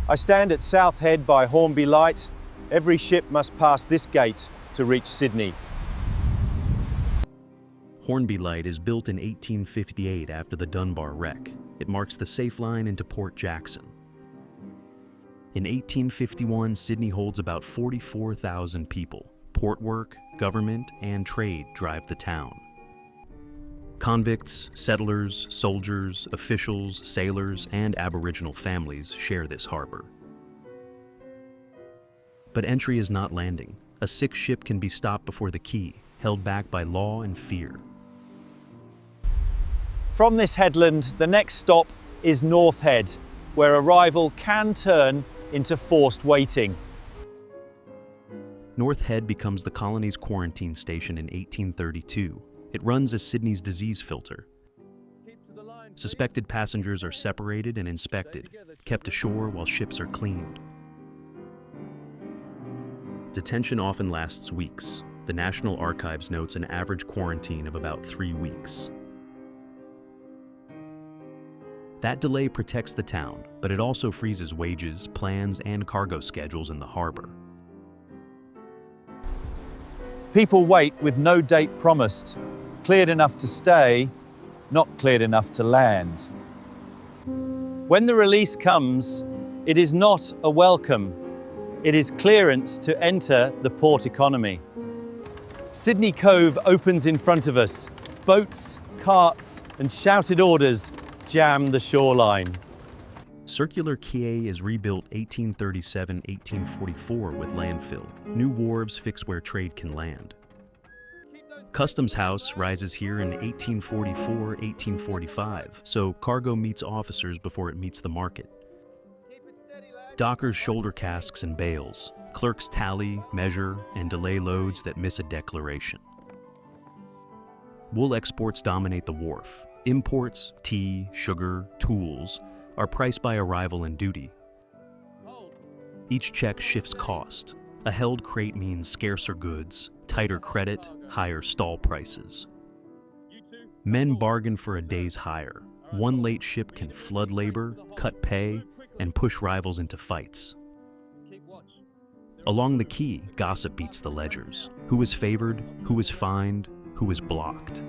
I stand at South Head by Hornby Light. Every ship must pass this gate to reach Sydney. Hornby Light is built in 1858 after the Dunbar wreck. It marks the safe line into Port Jackson. In 1851, Sydney holds about 44,000 people. Port work, government, and trade drive the town. Convicts, settlers, soldiers, officials, sailors, and Aboriginal families share this harbor. But entry is not landing. A sick ship can be stopped before the quay, held back by law and fear. From this headland, the next stop is North Head, where arrival can turn into forced waiting. North Head becomes the colony's quarantine station in 1832. It runs as Sydney's disease filter. Suspected passengers are separated and inspected, kept ashore while ships are cleaned. Detention often lasts weeks. The National Archives notes an average quarantine of about 3 weeks. That delay protects the town, but it also freezes wages, plans, and cargo schedules in the harbor. People wait with no date promised, cleared enough to stay, not cleared enough to land. When the release comes, it is not a welcome. It is clearance to enter the port economy. Sydney Cove opens in front of us. Boats, carts, and shouted orders jam the shoreline. Circular Quay is rebuilt 1837-1844 with landfill. New wharves fix where trade can land. Customs House rises here in 1844-1845, so cargo meets officers before it meets the market. Dockers shoulder casks and bales. Clerks tally, measure, and delay loads that miss a declaration. Wool exports dominate the wharf. Imports, tea, sugar, tools, are priced by arrival and duty. Each check shifts cost. A held crate means scarcer goods, tighter credit, higher stall prices. Men bargain for a day's hire. One late ship can flood labor, cut pay, and push rivals into fights. Along the quay, gossip beats the ledgers. Who is favored, who is fined, who is blocked.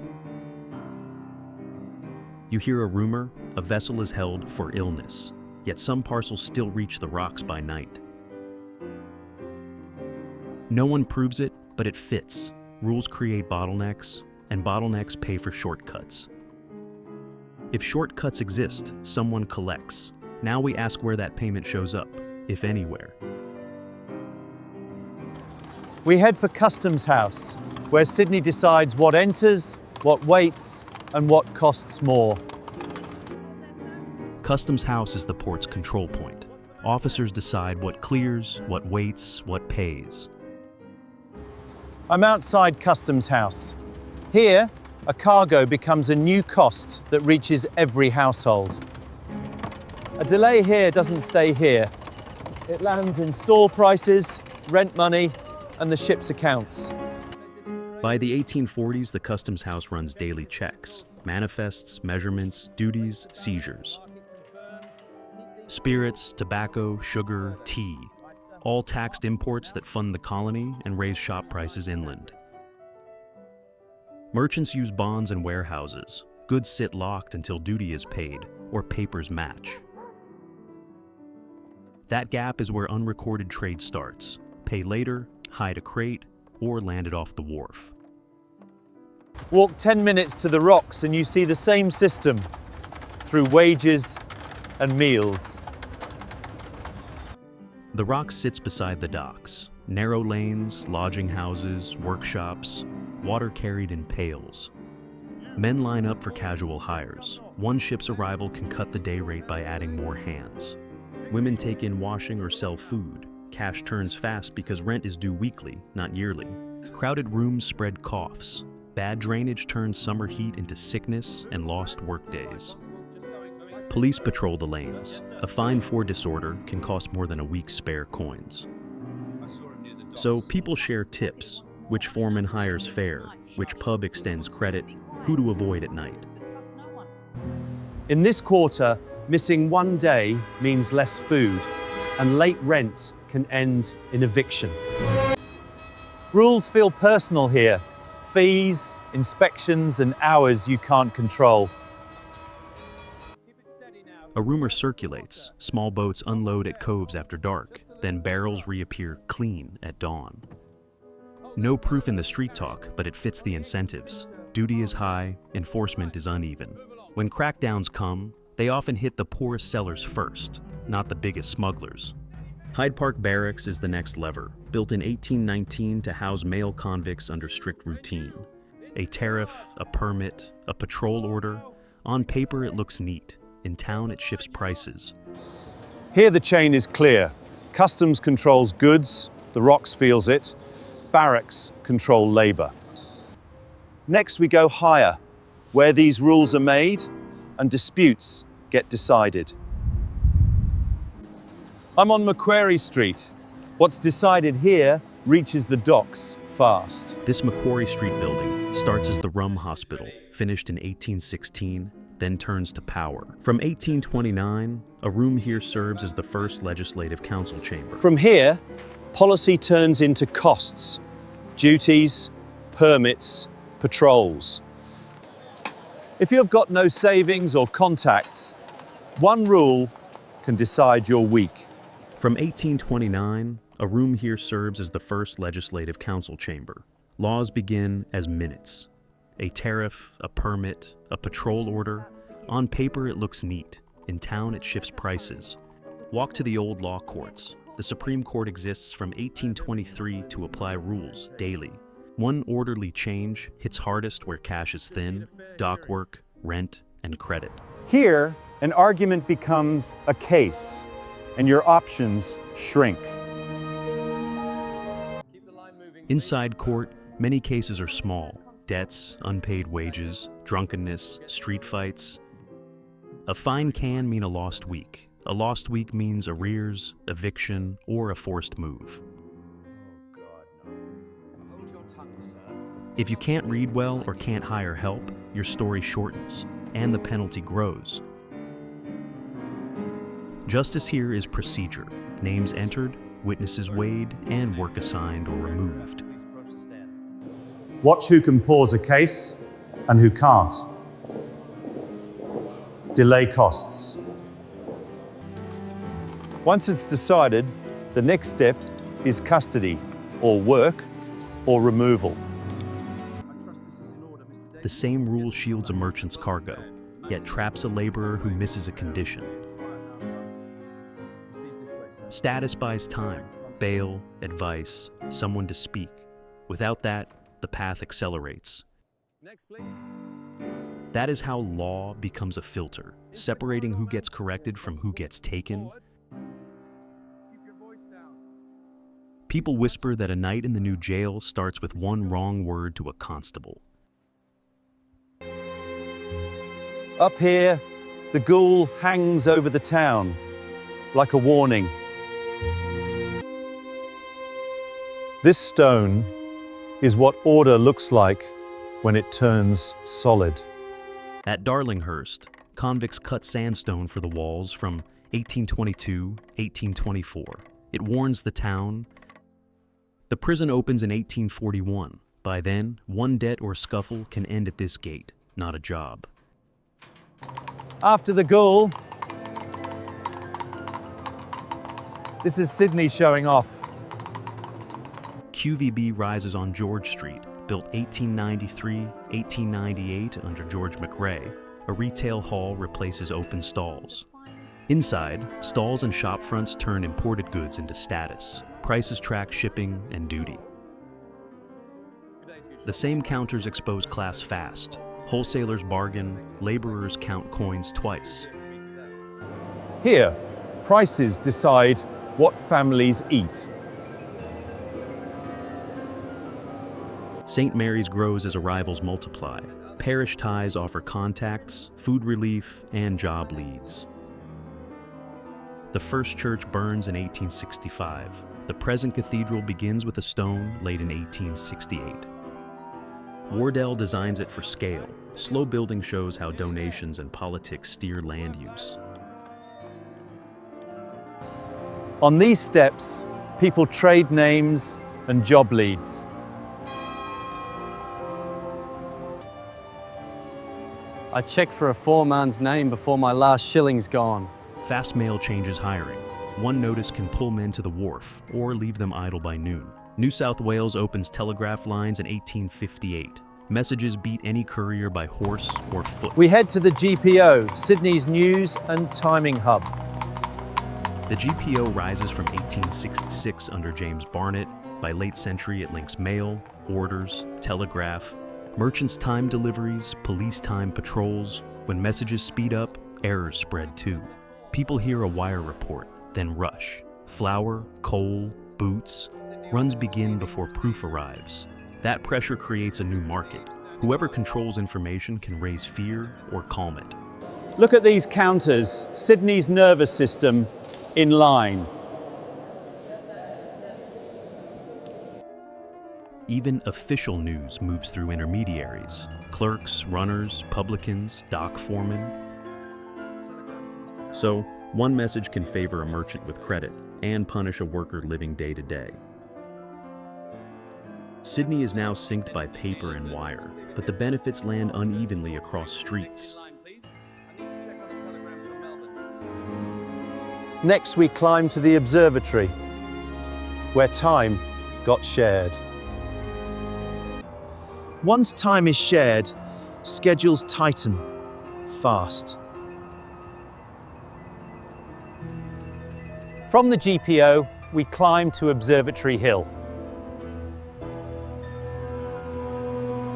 You hear a rumor, a vessel is held for illness, yet some parcels still reach the rocks by night. No one proves it, but it fits. Rules create bottlenecks, and bottlenecks pay for shortcuts. If shortcuts exist, someone collects. Now we ask where that payment shows up, if anywhere. We head for Customs House, where Sydney decides what enters, what waits, and what costs more. Customs House is the port's control point. Officers decide what clears, what waits, what pays. I'm outside Customs House. Here, a cargo becomes a new cost that reaches every household. A delay here doesn't stay here. It lands in stall prices, rent money, and the ship's accounts. By the 1840s, the Customs House runs daily checks, manifests, measurements, duties, seizures. Spirits, tobacco, sugar, tea, all taxed imports that fund the colony and raise shop prices inland. Merchants use bonds and warehouses. Goods sit locked until duty is paid or papers match. That gap is where unrecorded trade starts. Pay later, hide a crate, or land it off the wharf. Walk 10 minutes to the rocks and you see the same system through wages and meals. The rock sits beside the docks. Narrow lanes, lodging houses, workshops, water carried in pails. Men line up for casual hires. One ship's arrival can cut the day rate by adding more hands. Women take in washing or sell food. Cash turns fast because rent is due weekly, not yearly. Crowded rooms spread coughs. Bad drainage turns summer heat into sickness and lost workdays. Police patrol the lanes. A fine for disorder can cost more than a week's spare coins. So people share tips, which foreman hires fare, which pub extends credit, who to avoid at night. In this quarter, missing one day means less food, and late rent can end in eviction. Rules feel personal here. Fees, inspections, and hours you can't control. A rumor circulates. Small boats unload at coves after dark, then barrels reappear clean at dawn. No proof in the street talk, but it fits the incentives. Duty is high, enforcement is uneven. When crackdowns come, they often hit the poorest sellers first, not the biggest smugglers. Hyde Park Barracks is the next lever, built in 1819 to house male convicts under strict routine. A tariff, a permit, a patrol order. On paper it looks neat. In town it shifts prices. Here the chain is clear. Customs controls goods, the Rocks feels it. Barracks control labor. Next we go higher, where these rules are made and disputes get decided. I'm on Macquarie Street. What's decided here reaches the docks fast. This Macquarie Street building starts as the Rum Hospital, finished in 1816, then turns to Power. From 1829, a room here serves as the first legislative council chamber. From here, policy turns into costs, duties, permits, patrols. If you've got no savings or contacts, one rule can decide your week. From 1829, a room here serves as the first legislative council chamber. Laws begin as minutes. A tariff, a permit, a patrol order. On paper it looks neat. In town it shifts prices. Walk to the old law courts. The Supreme Court exists from 1823 to apply rules daily. One orderly change hits hardest where cash is thin: dock work, rent, and credit. Here, an argument becomes a case, and your options shrink. Inside court, many cases are small: debts, unpaid wages, drunkenness, street fights. A fine can mean a lost week. A lost week means arrears, eviction, or a forced move. If you can't read well or can't hire help, your story shortens, and the penalty grows. Justice here is procedure. Names entered, witnesses weighed, and work assigned or removed. Watch who can pause a case and who can't. Delay costs. Once it's decided, the next step is custody, or work, or removal. The same rule shields a merchant's cargo, yet traps a laborer who misses a condition. Status buys time, bail, advice, someone to speak. Without that, the path accelerates. Next, please. That is how law becomes a filter, separating who gets corrected from who gets taken. People whisper that a night in the new jail starts with one wrong word to a constable. Up here, the ghoul hangs over the town like a warning. This stone is what order looks like when it turns solid. At Darlinghurst, convicts cut sandstone for the walls from 1822, 1824. It warns the town. The prison opens in 1841. By then, one debt or scuffle can end at this gate, not a job. After the ghoul, this is Sydney showing off. QVB rises on George Street, built 1893, 1898 under George McRae. A retail hall replaces open stalls. Inside, stalls and shop fronts turn imported goods into status. Prices track shipping and duty. The same counters expose class fast. Wholesalers bargain, laborers count coins twice. Here, prices decide what families eat. St. Mary's grows as arrivals multiply. Parish ties offer contacts, food relief, and job leads. The first church burns in 1865. The present cathedral begins with a stone laid in 1868. Wardell designs it for scale. Slow building shows how donations and politics steer land use. On these steps, people trade names and job leads. I check for a foreman's name before my last shilling's gone. Fast mail changes hiring. One notice can pull men to the wharf or leave them idle by noon. New South Wales opens telegraph lines in 1858. Messages beat any courier by horse or foot. We head to the GPO, Sydney's news and timing hub. The GPO rises from 1866 under James Barnett. By late century, it links mail, orders, telegraph, merchants' time deliveries, police time patrols. When messages speed up, errors spread too. People hear a wire report, then rush. Flour, coal, boots. Runs begin before proof arrives. That pressure creates a new market. Whoever controls information can raise fear or calm it. Look at these counters, Sydney's nervous system in line. Even official news moves through intermediaries. Clerks, runners, publicans, dock foremen. So, one message can favor a merchant with credit and punish a worker living day to day. Sydney is now synced by paper and wire, but the benefits land unevenly across streets. Next, we climb to the observatory, where time got shared. Once time is shared, schedules tighten fast. From the GPO, we climb to Observatory Hill.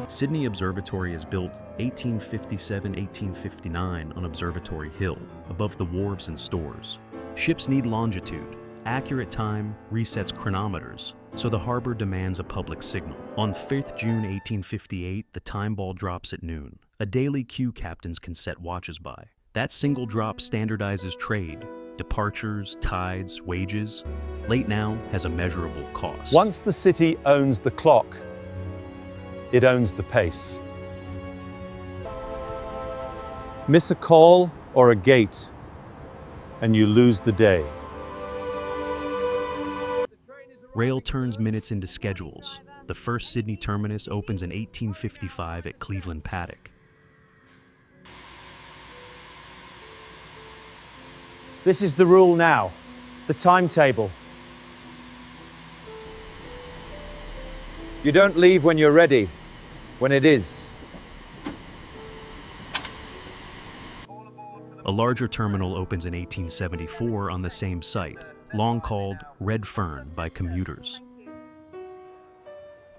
Sydney Observatory is built 1857-1859 on Observatory Hill, above the wharves and stores. Ships need longitude. Accurate time resets chronometers, so the harbor demands a public signal. On 5th June 1858, the time ball drops at noon. A daily queue captains can set watches by. That single drop standardizes trade, departures, tides, wages. Late now has a measurable cost. Once the city owns the clock, it owns the pace. Miss a call or a gate, and you lose the day. Rail turns minutes into schedules. The first Sydney terminus opens in 1855 at Cleveland Paddock. This is the rule now, the timetable. You don't leave when you're ready, when it is. A larger terminal opens in 1874 on the same site, long called Red Fern by commuters.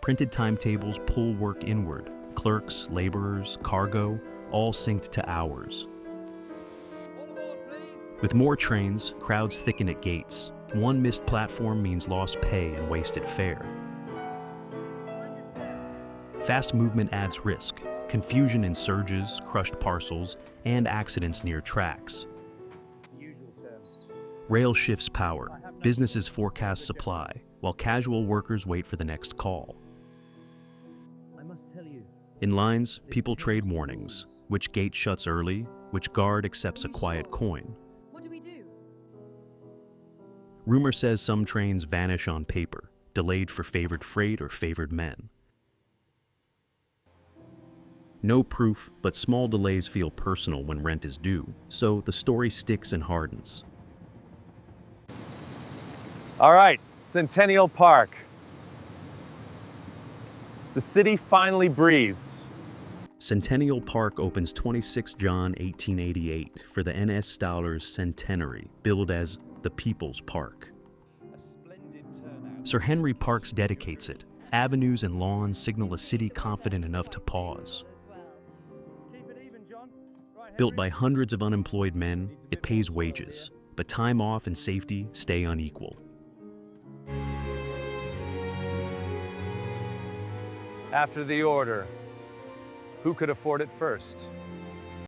Printed timetables pull work inward. Clerks, laborers, cargo, all synced to hours. With more trains, crowds thicken at gates. One missed platform means lost pay and wasted fare. Fast movement adds risk. Confusion in surges, crushed parcels, and accidents near tracks. Rail shifts power. Businesses forecast supply, while casual workers wait for the next call. In lines, people trade warnings. Which gate shuts early? Which guard accepts a quiet coin? What do we do? Rumor says some trains vanish on paper, delayed for favored freight or favored men. No proof, but small delays feel personal when rent is due, so the story sticks and hardens. All right, Centennial Park. The city finally breathes. Centennial Park opens 26 John 1888 for the N.S. Stowler's centenary, billed as the People's Park. Sir Henry Parkes dedicates it. Avenues and lawns signal a city confident enough to pause. Built by hundreds of unemployed men, it pays wages, but time off and safety stay unequal. After the order, who could afford it first?